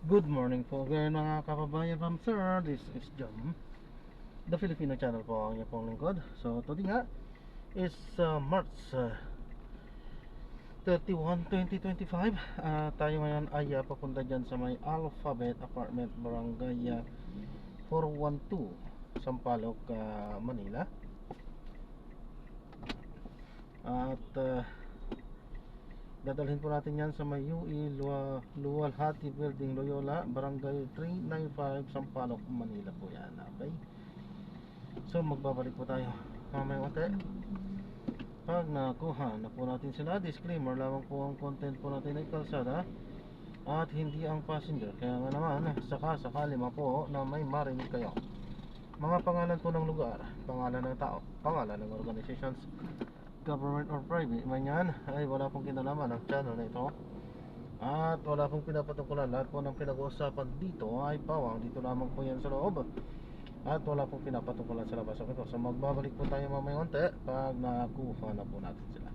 Good morning po again mga kababayan from sir. This is Jom, the Filipino channel po ang inyong pong lingkod. So today nga is March 31, 2025. Tayo ngayon ay papunta dyan sa may Alphabet Apartment, Barangay 412, Sampaloc, Manila. At dadalhin po natin yan sa may UE Luwalhati Building, Loyola, Barangay 395, Sampaloc, Manila po yan. Okay, so magbabalik po tayo mamaya konti pag nakuha na po natin sila. Disclaimer lamang po, ang content po natin ay kalsada at hindi ang passenger. Kaya nga naman, sakali po na may marinig kayo mga pangalan po ng lugar, pangalan ng tao, pangalan ng organizations, government or private man yan, ay wala pong kinalaman ng channel na ito at wala pong pinapatungkulan. Lahat po ng pinag-uusapan dito ay pawang dito lamang po yan sa loob at wala pong pinapatungkulan sa labas. Okay po, so magbabalik po tayo mamaya konti pag nakuha na po natin sila.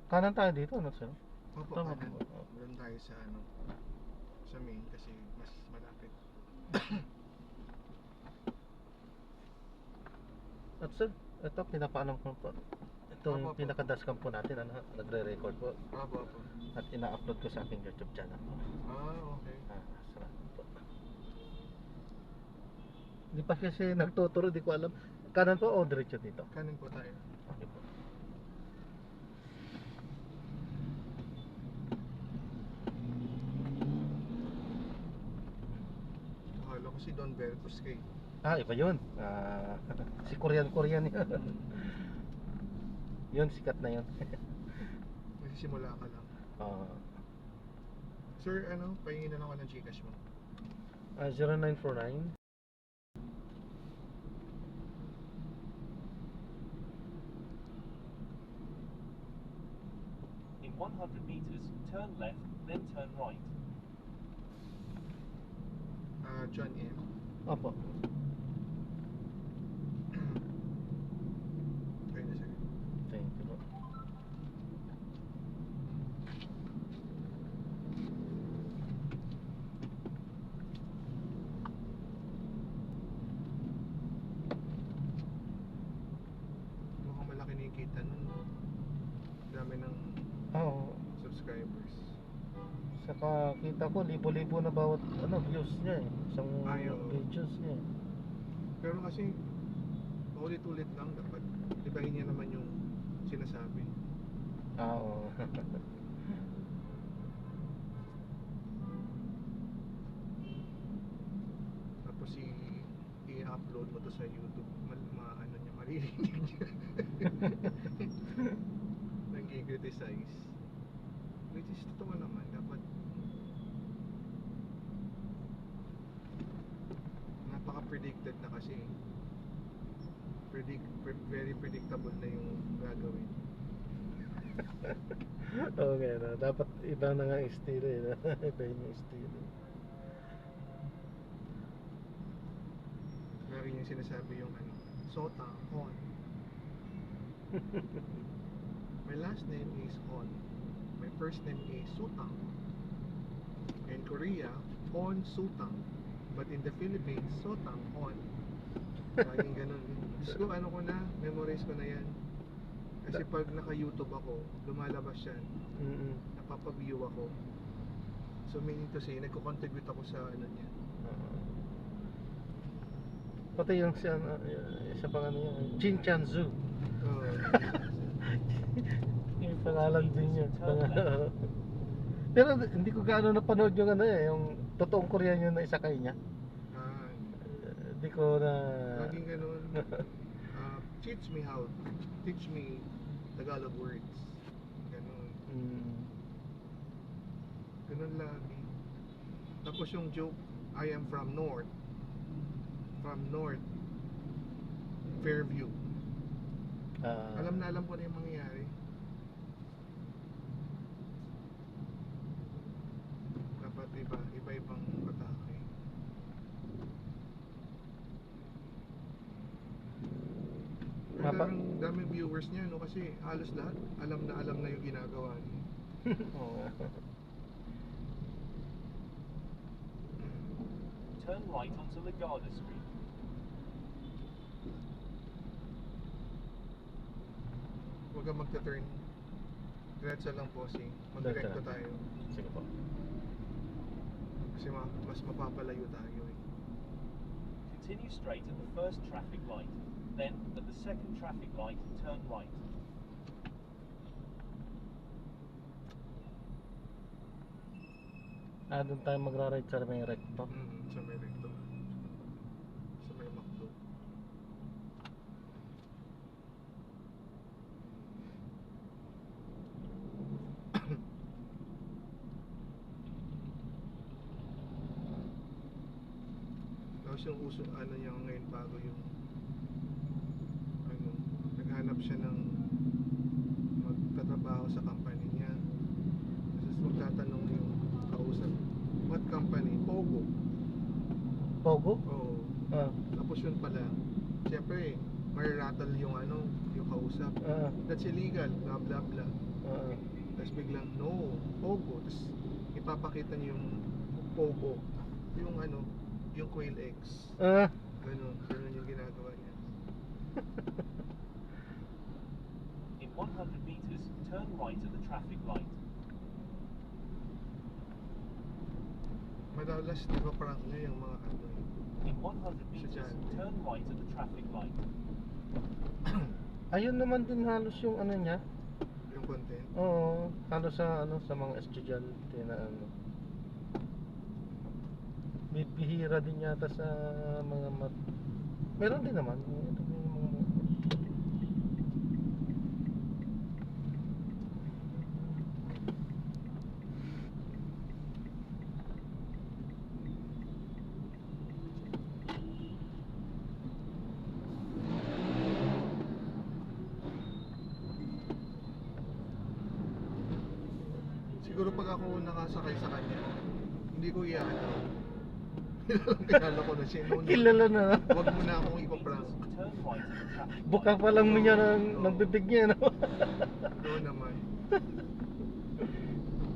Kanan tayo dito, ano sir? Opo, Tama kanan. po. Doon tayo sa sa main kasi mas malapit. At sir, ito pinapaalam ko po. Itong Opo. pinakadashcam po natin, ano, nagre-record po Opo. at ina-upload ko sa aking YouTube channel po. Okay. Salamat po. Hindi pa kasi nagtuturo, di ko alam. Kanan po o diretso dito? Kanan po tayo. Okay po. Akala ko si Don Vercos kay. Iba yun. Si Korean yun. Yun, sikat na yun. Magsisimula ka lang. Sir, pahingin na lang ako ng Gcash mo. 0949 In 100 meters, turn left, then turn right. John M. Opo. Okay na sir. Thank you po. Mukhang malaki na yung kita nun. Dami ng Oo. subscribers. Saka kita ko libo-libo na bawat views niya eh. Isang Oo. videos niya eh. Pero kasi ulit-ulit lang dapat ibahin niya naman yung sinasabi. Oo. Tapos i-upload mo to sa YouTube, ano niya, maririnig niya. Nag-criticize. Which is totoo naman, dapat napaka-predicted na kasi. Very predictable na yung gagawin. Okay na. Dapat iba na nga yung estilo eh. Iba yung estilo. Lagi yung sinasabi yung Sota, On. My last name is On. My first name is Sutang. In Korea, On Sutang. But in the Philippines, Sotang On. Laging ganun. So ko na, memorize ko na yan. Kasi pag naka-YouTube ako, lumalabas yan. Napapag-view ako. So meaning to say, nagko-contribute ako sa niya. Pati yung isa pang niya, Chin Chan Zoo. Yung pangalan din niya. Pero hindi ko gaano napanood yung yung totoong Korean yun na isakay niya. Hindi ko na... Laging ganun. Teach me Tagalog words. Ganun. Ganun lagi. Tapos yung joke, I am from North. Fairview. Alam ko na yung mangyayari. Dapat iba-ibang atake. daming viewers niya, no? Kasi halos lahat alam na yung ginagawa niya. Oo. Turn right onto Lagarda Street. Huwag kang magta-turn. Diretso lang, bossing. Magdirekto Diretso. tayo. Sige po. Kasi mas mapapalayo tayo eh. Continue straight at the first traffic light. Then, at the second traffic light, turn right. Doon tayo magra-right sa may recto. Sa may recto. Sa may McDo. Tapos yung uso, ano niya ngayon bago yung naghanap siya ng magtatrabaho sa company niya. Tapos magtatanong yung kausap, what company? Pogo. Pogo? Oo. Ah. Tapos yun pala, siyempre, may-rattle yung yung kausap. That's illegal, blah blah blah. Tapos biglang, no, Pogo. Tapos ipapakita niyo yung Pogo. Yung yung quail eggs. Ganun yung ginagawa niya. In 100 meters, turn right at the traffic light. Madalas, di ba prank niya yung mga In 100 meters, dyan. turn right at the traffic light. Ayun naman din halos yung niya. yung content. Oo, halos sa mga estudyante na bihira din yata sa mga meron din naman. Siguro pag ako nakasakay sa kanya, hindi ko kilala ko na siya. No, Kilala na. Huwag mo na akong ipaprank. Turn right at the traffic light. Buka pa lang mo niya ng bibig niya, no? Oo naman.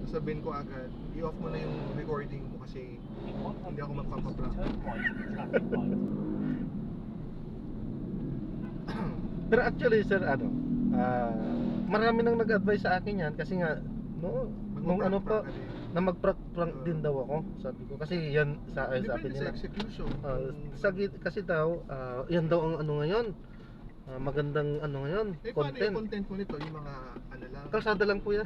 Sabihin ko agad, i-off mo na yung recording mo kasi In 100 hindi ako meters, magpapaprank. turn right at the traffic light. Pero actually, sir, marami nang nag-advise sa akin yan kasi nga, nung Magpaprank ka din. na mag-prank din daw ako, sabi ko. Kasi yan sa sabi Depende sa nila. execution. Kasi daw, yan daw ang ngayon. Magandang ngayon, Paano yung content. content mo nito? Yung mga Kalsada lang po yan.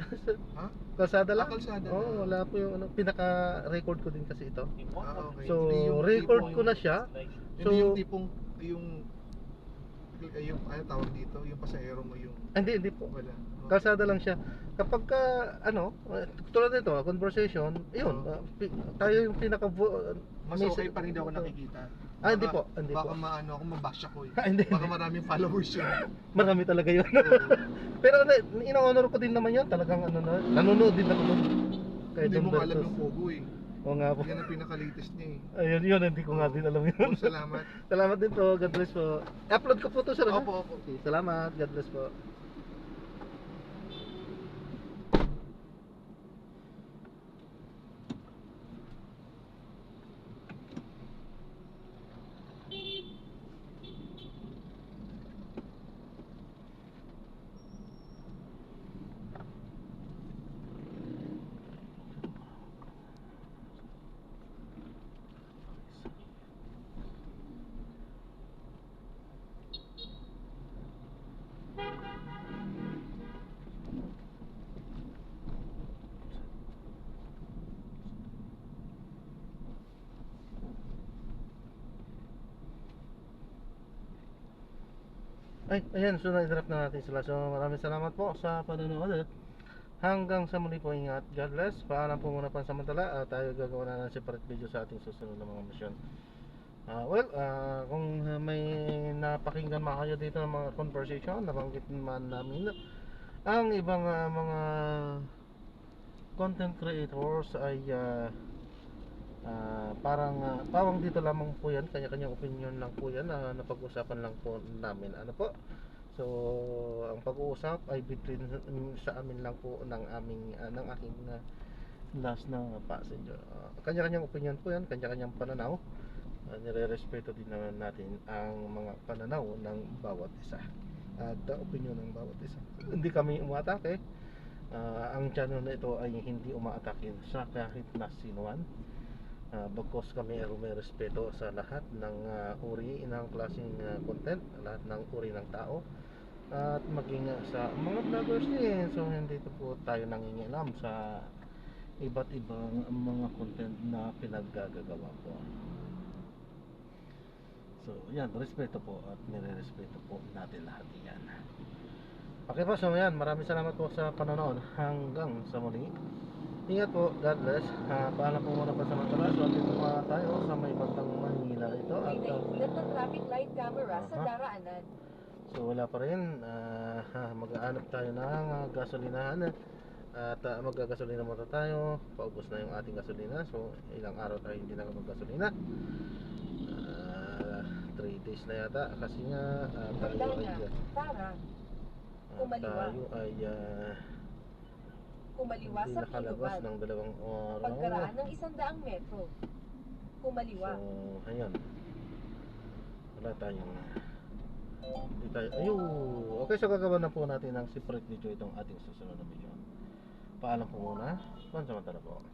Ha? Kalsada lang. Kalsada Oo, lang. wala po yung pinaka-record ko din kasi ito. In 100 okay. So, Hindi yung record tipo, ko na siya. destination. Hindi yung tipong, yung ano tawag dito? Yung pasahero mo yung Hindi po. wala. Kalsada lang siya. Kapag tulad nito, conversation, yun, tayo yung Mas okay pa rin daw ako nakikita. Hindi po. Baka ako mabash ako eh. Hindi. Baka maraming followers yun. Marami talaga yun. Pero ino-honor ko din naman yun. Talagang nanonood din ako nun. Hindi mo alam yung Pogo eh. Oo nga po. Yan ang pinaka-latest niya eh. Ayun, hindi ko nga din alam yun. Salamat. Salamat din po. God bless po. Upload ko po to, sir. Opo. Okay, salamat. God bless po. Ayan, so na-drop na natin sila. So maraming salamat po sa panonood. Hanggang sa muli po, ingat. God bless. Paalam po muna pansamantala. Tayo gagawa na ng separate video sa ating susunod na mga misyon. Kung may napakinggan mga kayo dito ng mga conversation, nabanggit man namin ang ibang mga content creators ay parang pawang dito lamang po yan, kanya-kanyang opinion lang po yan, napag-usapan lang po namin. So, ang pag-uusap ay between sa amin lang po ng aking last na passenger. Kanya-kanyang opinion po yan, kanya-kanyang pananaw. Nire-respeto din naman natin ang mga pananaw ng bawat isa at opinion ng bawat isa. Hindi kami umatake. Ang channel na ito ay hindi umaatake sa kahit na sino man. Bagkos kami ay may respeto sa lahat ng uri ng klaseng content, lahat ng uri ng tao, at maging sa mga vloggers din. So hindi po tayo nangingialam sa iba't ibang mga content na pinaggagawa po. So yan, respeto po at nire-respeto po natin lahat yan. Okay po, so yan, maraming salamat po sa panonood. Hanggang sa muli, ingat po, God bless. Paalam po muna pa sa matalas. So dito pa tayo sa may bandang Manila ito. May At naiulat na traffic light camera sa daraanan. so wala pa rin. Mag-aanap tayo ng gasolinahan. At magagasolina muna tayo. Paubos na yung ating gasolina. So ilang araw tayo hindi nakapag-gasolina. 3 days na yata. Kasi nga tayo ay Para kumaliwa. tayo ay Kumaliwa hindi sa nakalabas Kinuban. ng 2 araw. Pagkaraan ng 100 metro. Kumaliwa. So ayan, wala tayong hindi tayo, ayun. Okay, so gagawa na po natin ng separate video itong ating susunod na video. Paalam po muna. Pansamantala po.